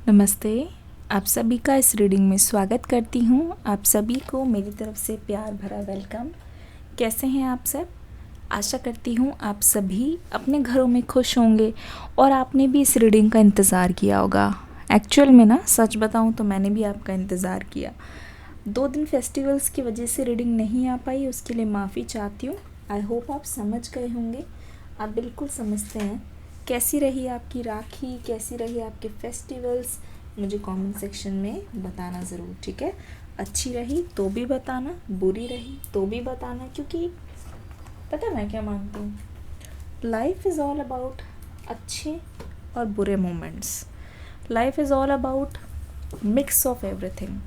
नमस्ते। आप सभी का इस रीडिंग में स्वागत करती हूँ। आप सभी को मेरी तरफ से प्यार भरा वेलकम। कैसे हैं आप सब? आशा करती हूँ आप सभी अपने घरों में खुश होंगे और आपने भी इस रीडिंग का इंतज़ार किया होगा। एक्चुअल में ना सच बताऊँ तो मैंने भी आपका इंतज़ार किया। 2 दिन फेस्टिवल्स की वजह से रीडिंग नहीं आ पाई, उसके लिए माफ़ी चाहती हूँ। आई होप आप समझ गए होंगे। आप बिल्कुल समझते हैं। कैसी रही आपकी राखी, कैसी रही आपके फेस्टिवल्स, मुझे कमेंट सेक्शन में बताना ज़रूर, ठीक है? अच्छी रही तो भी बताना, बुरी रही तो भी बताना, क्योंकि पता मैं क्या मानती हूँ, लाइफ इज़ ऑल अबाउट अच्छे और बुरे moments. Life is all about mix of everything.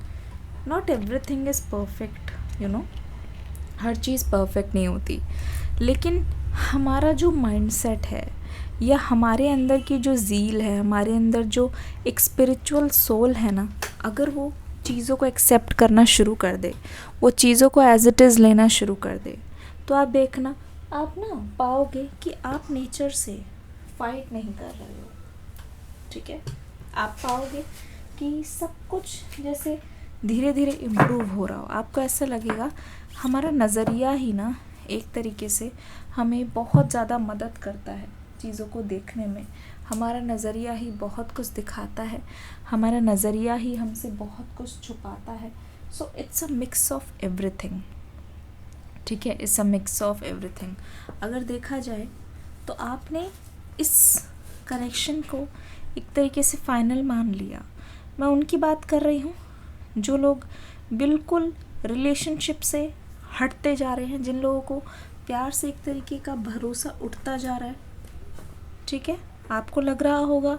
Not everything is perfect, her cheese perfect नहीं होती, लेकिन हमारा जो माइंडसेट है या हमारे अंदर की जो ज़ील है, हमारे अंदर जो एक स्पिरिचुअल सोल है ना, अगर वो चीज़ों को एक्सेप्ट करना शुरू कर दे, वो चीज़ों को एज इट इज़ लेना शुरू कर दे, तो आप देखना, आप ना पाओगे कि आप नेचर से फाइट नहीं कर रहे हो, ठीक है? आप पाओगे कि सब कुछ जैसे धीरे धीरे इम्प्रूव हो रहा हो। आपको ऐसा लगेगा हमारा नज़रिया ही ना एक तरीके से हमें बहुत ज़्यादा मदद करता है चीज़ों को देखने में। हमारा नज़रिया ही बहुत कुछ दिखाता है, हमारा नज़रिया ही हमसे बहुत कुछ छुपाता है। So it's a mix of everything, ठीक है? It's a mix of everything. अगर देखा जाए तो आपने इस कनेक्शन को एक तरीके से फाइनल मान लिया। मैं उनकी बात कर रही हूँ जो लोग बिल्कुल रिलेशनशिप से हटते जा रहे हैं, जिन लोगों को प्यार से एक तरीके का भरोसा उठता जा रहा है, ठीक है? आपको लग रहा होगा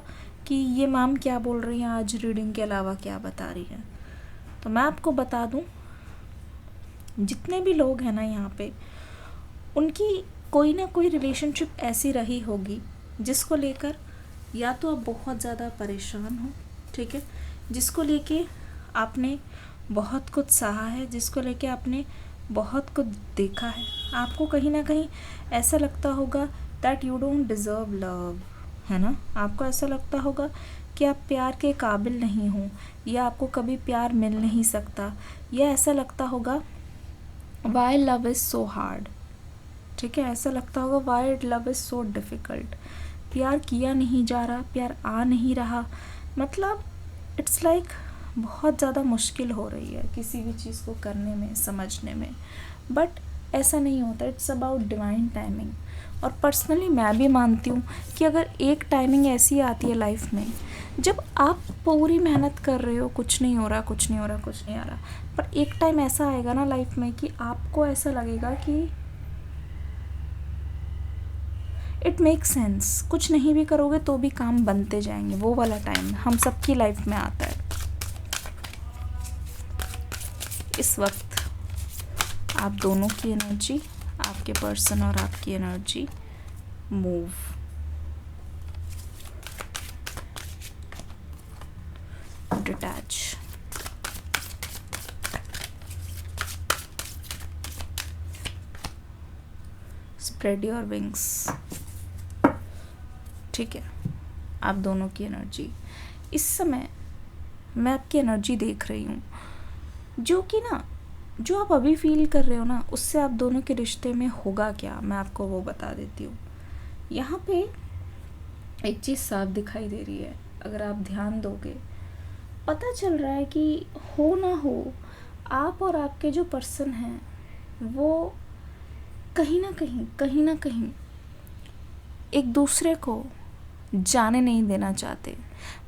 कि ये मैम क्या बोल रही हैं, आज रीडिंग के अलावा क्या बता रही हैं। तो मैं आपको बता दूं, जितने भी लोग हैं ना यहाँ पे, उनकी कोई ना कोई रिलेशनशिप ऐसी रही होगी जिसको लेकर या तो आप बहुत ज़्यादा परेशान हो, ठीक है? जिसको लेके आपने बहुत कुछ सहा है, जिसको लेके आपने बहुत कुछ देखा है। आपको कहीं ना कहीं ऐसा लगता होगा that you don't deserve love, है ना? आपको ऐसा लगता होगा कि आप प्यार के काबिल नहीं हो, या आपको कभी प्यार मिल नहीं सकता, या ऐसा लगता होगा why love is so hard, ठीक है? ऐसा लगता होगा why love is so difficult. प्यार किया नहीं जा रहा, प्यार आ नहीं रहा, मतलब इट्स लाइक बहुत ज़्यादा मुश्किल हो रही है किसी भी चीज़ को करने में, समझने में। बट ऐसा नहीं होता, इट्स अबाउट डिवाइन टाइमिंग। और पर्सनली मैं भी मानती हूँ कि अगर एक टाइमिंग ऐसी आती है लाइफ में जब आप पूरी मेहनत कर रहे हो, कुछ नहीं हो रहा, कुछ नहीं हो रहा, कुछ नहीं आ रहा, पर एक टाइम ऐसा आएगा ना लाइफ में कि आपको ऐसा लगेगा कि इट मेक सेंस, कुछ नहीं भी करोगे तो भी काम बनते जाएंगे। वो वाला टाइम हम सबकी लाइफ में आता है। इस वक्त आप दोनों की एनर्जी, आपके पर्सन और आपकी energy move, detach, spread your wings, ठीक है? आप दोनों की एनर्जी इस समय, मैं आपकी एनर्जी देख रही हूँ, जो कि ना, जो आप अभी फील कर रहे हो ना, उससे आप दोनों के रिश्ते में होगा क्या, मैं आपको वो बता देती हूँ। यहाँ पे एक चीज़ साफ दिखाई दे रही है, अगर आप ध्यान दोगे पता चल रहा है कि हो ना हो, आप और आपके जो पर्सन हैं वो कहीं ना कहीं एक दूसरे को जाने नहीं देना चाहते।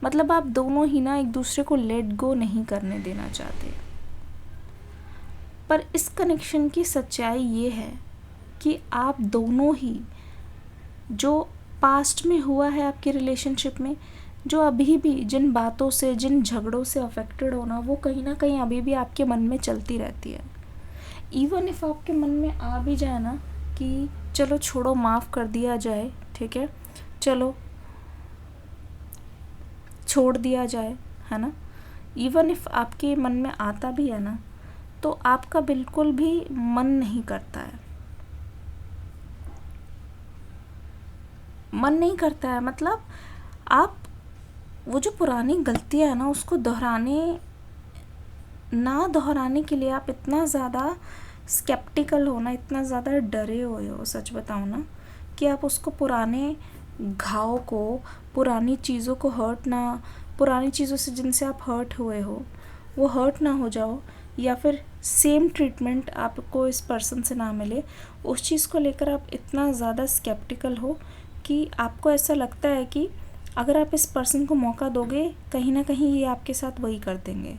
मतलब आप दोनों ही ना एक दूसरे को लेट गो नहीं करने देना चाहते। पर इस कनेक्शन की सच्चाई ये है कि आप दोनों ही, जो पास्ट में हुआ है आपके रिलेशनशिप में, जो अभी भी जिन बातों से, जिन झगड़ों से अफेक्टेड होना, वो कहीं ना कहीं अभी भी आपके मन में चलती रहती है। इवन इफ आपके मन में आ भी जाए ना कि चलो छोड़ो, माफ़ कर दिया जाए, ठीक है, चलो छोड़ दिया जाए, है ना? इवन इफ आपके मन में आता भी है ना, तो आपका बिल्कुल भी मन नहीं करता है, मन नहीं करता है। मतलब आप वो जो पुरानी गलतियाँ है ना, उसको दोहराने के लिए आप इतना ज़्यादा स्केप्टिकल हो ना, इतना ज़्यादा डरे हुए हो, सच बताऊँ ना, कि आप उसको पुराने घाव को, पुरानी चीज़ों को पुरानी चीज़ों से जिनसे आप हर्ट हुए हो, वो हर्ट ना हो जाओ, या फिर सेम ट्रीटमेंट आपको इस पर्सन से ना मिले, उस चीज़ को लेकर आप इतना ज़्यादा स्केप्टिकल हो कि आपको ऐसा लगता है कि अगर आप इस पर्सन को मौका दोगे, कहीं ना कहीं ये आपके साथ वही कर देंगे।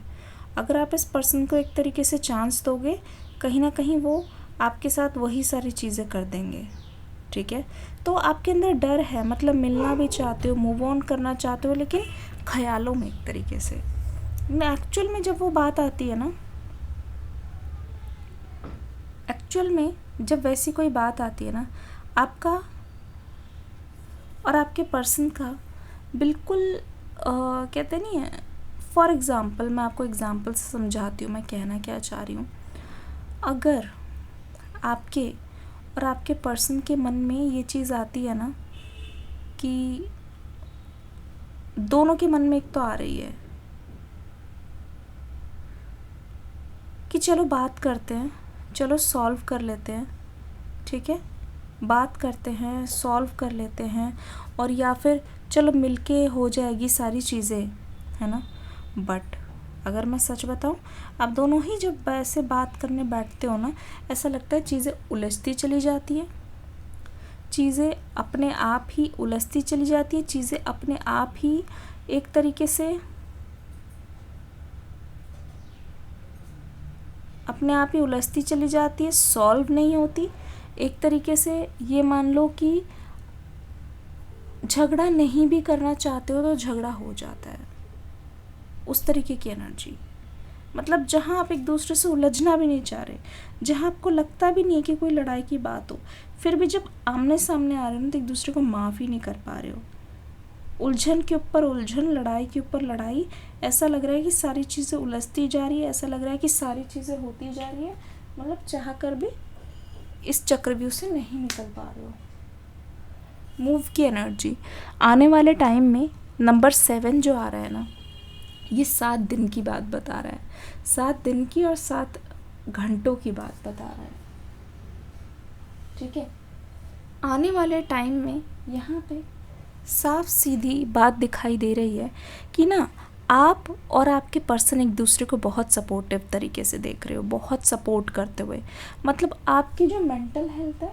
अगर आप इस पर्सन को एक तरीके से चांस दोगे, कहीं ना कहीं वो आपके साथ वही सारी चीज़ें कर देंगे। ठीक है, तो आपके अंदर डर है, मतलब मिलना भी चाहते हो, मूव ऑन करना चाहते हो, लेकिन ख्यालों में एक तरीके से। एक्चुअल में जब वो बात आती है ना, एक्चुअल में जब वैसी कोई बात आती है ना, आपका और आपके पर्सन का बिल्कुल कहते नहीं है, फॉर एग्ज़ाम्पल मैं आपको एग्ज़ाम्पल से समझाती हूँ मैं कहना क्या चाह रही हूँ। अगर आपके और आपके पर्सन के मन में ये चीज़ आती है ना, कि दोनों के मन में एक तो आ रही है कि चलो बात करते हैं, चलो सॉल्व कर लेते हैं, ठीक है, बात करते हैं, सॉल्व कर लेते हैं, और या फिर चलो मिलके हो जाएगी सारी चीज़ें, है ना। बट अगर मैं सच बताऊं, आप दोनों ही जब ऐसे बात करने बैठते हो ना, ऐसा लगता है चीज़ें उलझती चली जाती है, चीज़ें अपने आप ही उलझती चली जाती है, चीज़ें अपने आप ही एक तरीके से अपने आप ही उलझती चली जाती है, सॉल्व नहीं होती। एक तरीके से ये मान लो कि झगड़ा नहीं भी करना चाहते हो तो झगड़ा हो जाता है, उस तरीके की एनर्जी। मतलब जहाँ आप एक दूसरे से उलझना भी नहीं चाह रहे, जहाँ आपको लगता भी नहीं है कि कोई लड़ाई की बात हो, फिर भी जब आमने सामने आ रहे हो तो एक दूसरे को माफ़ ही नहीं कर पा रहे हो। उलझन के ऊपर उलझन, लड़ाई के ऊपर लड़ाई, ऐसा लग रहा है कि सारी चीज़ें उलझती जा रही है, ऐसा लग रहा है कि सारी चीज़ें होती जा रही है, मतलब चाह कर भी इस चक्रव्यूह से नहीं निकल पा रहे हो। मूव की एनर्जी आने वाले टाइम में नंबर 7 जो आ रहा है ना, ये 7 दिन की बात बता रहा है, 7 दिन की और 7 घंटों की बात बता रहा है। ठीक है, आने वाले टाइम में यहाँ पे साफ सीधी बात दिखाई दे रही है कि ना, आप और आपके पर्सन एक दूसरे को बहुत सपोर्टिव तरीके से देख रहे हो, बहुत सपोर्ट करते हुए। मतलब आपकी जो मेंटल हेल्थ है,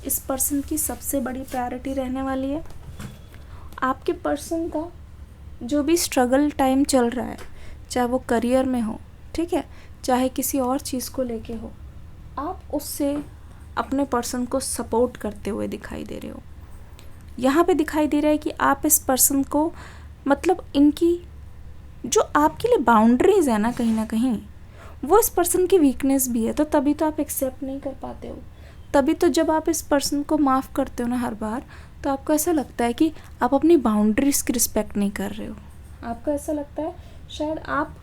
इस पर्सन की सबसे बड़ी प्रायोरिटी रहने वाली है। आपके पर्सन का जो भी स्ट्रगल टाइम चल रहा है, चाहे वो करियर में हो, ठीक है, चाहे किसी और चीज़ को लेके हो, आप उससे अपने पर्सन को सपोर्ट करते हुए दिखाई दे रहे हो। यहाँ पे दिखाई दे रहा है कि आप इस पर्सन को, मतलब इनकी जो आपके लिए बाउंड्रीज़ है ना, कहीं ना कहीं वो इस पर्सन की वीकनेस भी है, तो तभी तो आप एक्सेप्ट नहीं कर पाते हो। तभी तो जब आप इस पर्सन को माफ़ करते हो ना हर बार, तो आपको ऐसा लगता है कि आप अपनी बाउंड्रीज़ की रिस्पेक्ट नहीं कर रहे हो। आपको ऐसा लगता है शायद आप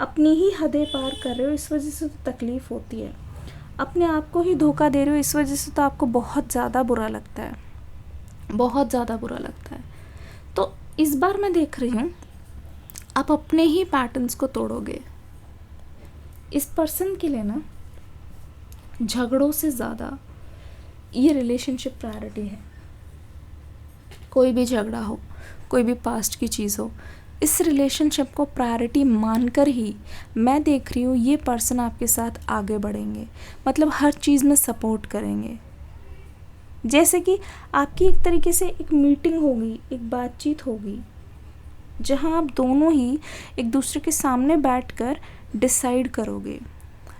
अपनी ही हदें पार कर रहे हो, इस वजह से तो तकलीफ़ होती है। अपने आप को ही धोखा दे रहे हो, इस वजह से तो आपको बहुत ज़्यादा बुरा लगता है, बहुत ज़्यादा बुरा लगता है। तो इस बार मैं देख रही हूँ आप अपने ही पैटर्न्स को तोड़ोगे। इस पर्सन के लिए ना, झगड़ों से ज़्यादा ये रिलेशनशिप प्रायोरिटी है। कोई भी झगड़ा हो, कोई भी पास्ट की चीज़ हो, इस रिलेशनशिप को प्रायोरिटी मानकर ही मैं देख रही हूँ ये पर्सन आपके साथ आगे बढ़ेंगे, मतलब हर चीज़ में सपोर्ट करेंगे। जैसे कि आपकी एक तरीके से एक मीटिंग होगी, एक बातचीत होगी, जहाँ आप दोनों ही एक दूसरे के सामने बैठकर डिसाइड करोगे,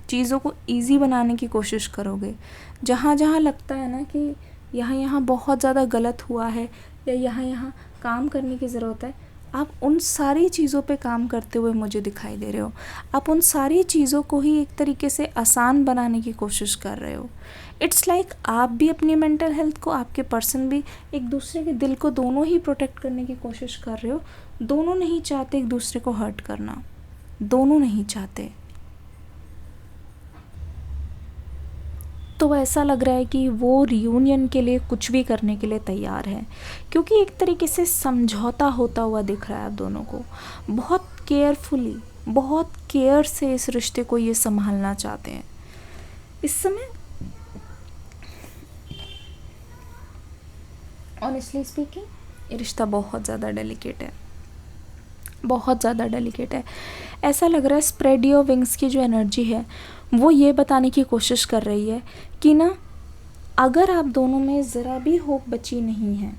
चीज़ों को इजी बनाने की कोशिश करोगे। जहाँ जहाँ लगता है ना कि यहाँ बहुत ज़्यादा गलत हुआ है या यहाँ काम करने की ज़रूरत है, आप उन सारी चीज़ों पे काम करते हुए मुझे दिखाई दे रहे हो। आप उन सारी चीज़ों को ही एक तरीके से आसान बनाने की कोशिश कर रहे हो। इट्स लाइक आप भी अपनी मेंटल हेल्थ को, आपके पर्सन भी एक दूसरे के दिल को, दोनों ही प्रोटेक्ट करने की कोशिश कर रहे हो। दोनों नहीं चाहते एक दूसरे को हर्ट करना, दोनों नहीं चाहते। तो ऐसा लग रहा है कि वो रियूनियन के लिए कुछ भी करने के लिए तैयार है, क्योंकि एक तरीके से समझौता होता हुआ दिख रहा है आप दोनों को। बहुत केयरफुली, बहुत केयर से इस रिश्ते को ये संभालना चाहते हैं। इस समय ऑनेस्टली स्पीकिंग ये रिश्ता बहुत ज़्यादा डेलिकेट है, बहुत ज़्यादा डेलिकेट है। ऐसा लग रहा है स्प्रेड योर विंग्स की जो एनर्जी है वो ये बताने की कोशिश कर रही है कि ना, अगर आप दोनों में ज़रा भी होप बची नहीं है,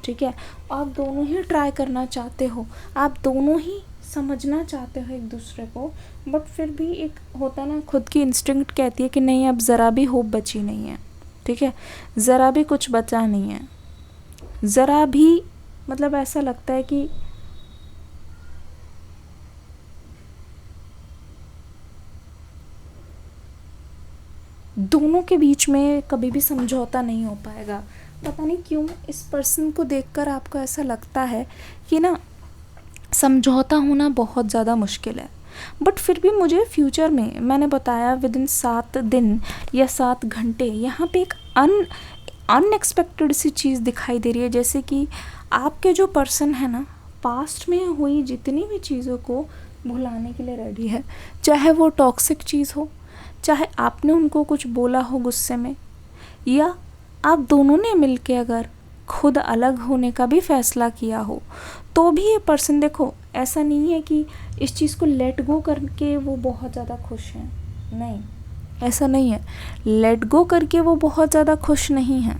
ठीक है, आप दोनों ही ट्राई करना चाहते हो, आप दोनों ही समझना चाहते हो एक दूसरे को, बट फिर भी एक होता ना, खुद की इंस्टिंक्ट कहती है कि नहीं, अब ज़रा भी होप बची नहीं है, ठीक है, ज़रा भी कुछ बचा नहीं है, ज़रा भी, मतलब ऐसा लगता है कि दोनों के बीच में कभी भी समझौता नहीं हो पाएगा। पता नहीं क्यों इस पर्सन को देखकर आपको ऐसा लगता है कि ना, समझौता होना बहुत ज़्यादा मुश्किल है। बट फिर भी मुझे फ्यूचर में, मैंने बताया विदिन 7 दिन या 7 घंटे, यहाँ पे एक अनएक्सपेक्टेड सी चीज़ दिखाई दे रही है। जैसे कि आपके जो पर्सन है ना, पास्ट में हुई जितनी भी चीज़ों को भुलाने के लिए रेडी है, चाहे वो टॉक्सिक चीज़ हो, चाहे आपने उनको कुछ बोला हो गुस्से में, या आप दोनों ने मिलके अगर खुद अलग होने का भी फैसला किया हो, तो भी ये पर्सन, देखो, ऐसा नहीं है कि इस चीज़ को लेट गो करके वो बहुत ज़्यादा खुश हैं, नहीं, ऐसा नहीं है। लेट गो करके वो बहुत ज़्यादा खुश नहीं हैं,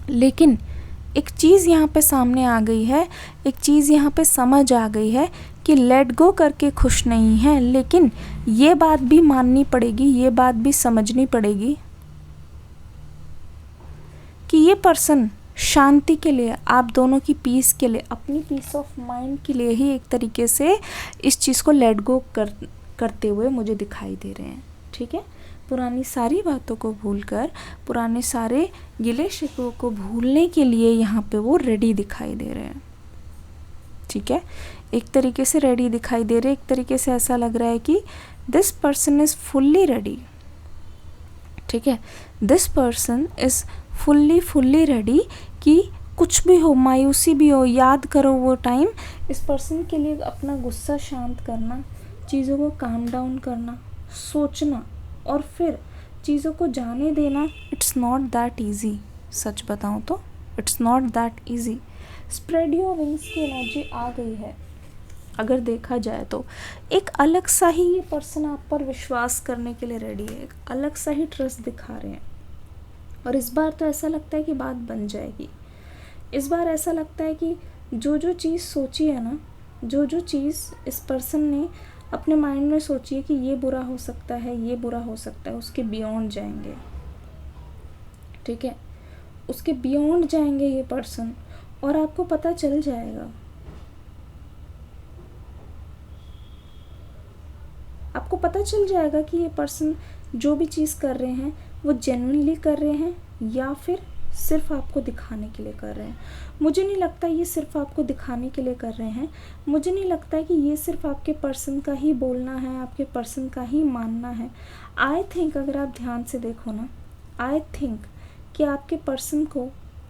लेकिन एक चीज़ यहाँ पे सामने आ गई है, एक चीज़ यहाँ पे समझ आ गई है कि लेट गो करके खुश नहीं है, लेकिन ये बात भी माननी पड़ेगी, ये बात भी समझनी पड़ेगी कि ये पर्सन शांति के लिए, आप दोनों की पीस के लिए, अपनी पीस ऑफ माइंड के लिए ही एक तरीके से इस चीज़ को लेट गो करते हुए मुझे दिखाई दे रहे हैं, ठीक है। पुरानी सारी बातों को भूलकर, पुराने सारे गिले शिकवों को भूलने के लिए यहाँ पे वो रेडी दिखाई दे रहे हैं, ठीक है। एक तरीके से रेडी दिखाई दे रहे हैं, एक तरीके से ऐसा लग रहा है कि this person is fully ready, ठीक है, this person is fully ready कि कुछ भी हो, मायूसी भी हो, याद करो वो टाइम। इस पर्सन के लिए अपना गुस्सा शांत करना, चीज़ों को काम डाउन करना, सोचना और फिर चीज़ों को जाने देना, इट्स नॉट दैट ईजी। सच बताऊँ तो it's not that easy. Spread your wings की एनर्जी आ गई है। अगर देखा जाए तो एक अलग सा ही ये पर्सन आप पर विश्वास करने के लिए रेडी है, एक अलग सा ही ट्रस्ट दिखा रहे हैं। और इस बार तो ऐसा लगता है कि बात बन जाएगी। इस बार ऐसा लगता है कि जो जो चीज़ सोची है ना, जो जो चीज़ इस पर्सन ने अपने माइंड में सोची है कि ये बुरा हो सकता है, ये बुरा हो सकता है, उसके बियॉन्ड जाएंगे, ठीक है, उसके बियॉन्ड जाएंगे ये पर्सन। और आपको पता चल जाएगा, आपको पता चल जाएगा कि ये पर्सन जो भी चीज़ कर रहे हैं वो जेन्युइनली कर रहे हैं या फिर सिर्फ आपको दिखाने के लिए कर रहे हैं। मुझे नहीं लगता ये सिर्फ आपको दिखाने के लिए कर रहे हैं। मुझे नहीं लगता कि ये सिर्फ आपके पर्सन का ही बोलना है, आपके पर्सन का ही मानना है। आई थिंक, अगर आप ध्यान से देखो ना, आई थिंक कि आपके पर्सन को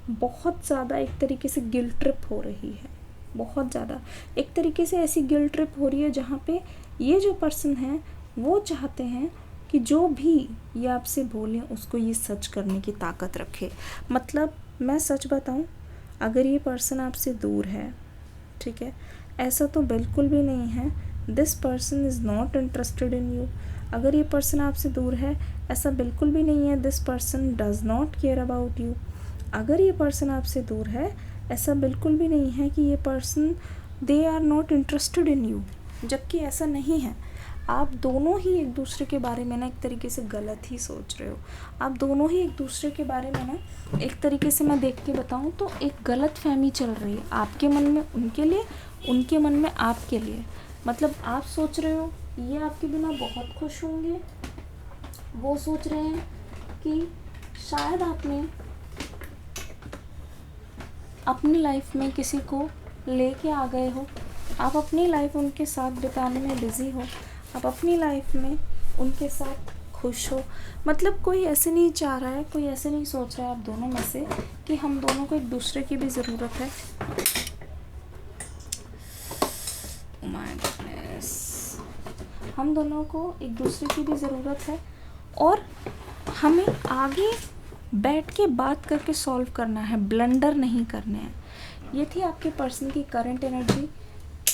बहुत ज़्यादा एक तरीके से गिल्ट ट्रिप हो रही है, बहुत ज़्यादा एक तरीके से ऐसी गिल्ट ट्रिप हो रही है जहाँ पे ये जो पर्सन है वो चाहते हैं कि जो भी ये आपसे बोलें उसको ये सच करने की ताकत रखे। मतलब मैं सच बताऊं, अगर ये पर्सन आपसे दूर है, ठीक है, ऐसा तो बिल्कुल भी नहीं है, this person is not interested in you. अगर ये पर्सन आपसे दूर है, ऐसा बिल्कुल भी नहीं है this person does not care about you. अगर ये पर्सन आपसे दूर है, ऐसा बिल्कुल भी नहीं है कि ये person they are not interested in you, जबकि ऐसा नहीं है। आप दोनों ही एक दूसरे के बारे में ना एक तरीके से गलत ही सोच रहे हो। आप दोनों ही एक दूसरे के बारे में ना एक तरीके से, मैं देख के बताऊँ तो, एक गलत फहमी चल रही है आपके मन में उनके लिए, उनके मन में आपके लिए। मतलब आप सोच रहे हो ये आपके बिना बहुत खुश होंगे, वो सोच रहे हैं कि शायद आपने अपनी लाइफ में किसी को लेके आ गए हो, आप अपनी लाइफ उनके साथ बिताने में बिज़ी हो, आप अपनी लाइफ में उनके साथ खुश हो। मतलब कोई ऐसे नहीं चाह रहा है, कोई ऐसे नहीं सोच रहा है आप दोनों में से कि हम दोनों को एक दूसरे की भी ज़रूरत है। Oh my goodness, हम दोनों को एक दूसरे की भी ज़रूरत है और हमें आगे बैठ के बात करके सॉल्व करना है, ब्लंडर नहीं करने हैं। ये थी आपके पर्सन की करंट एनर्जी।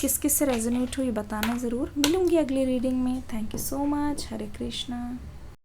किस किस से रेजोनेट हुई बताना ज़रूर। मिलूंगी अगली रीडिंग में। Thank you so much. Hare Krishna.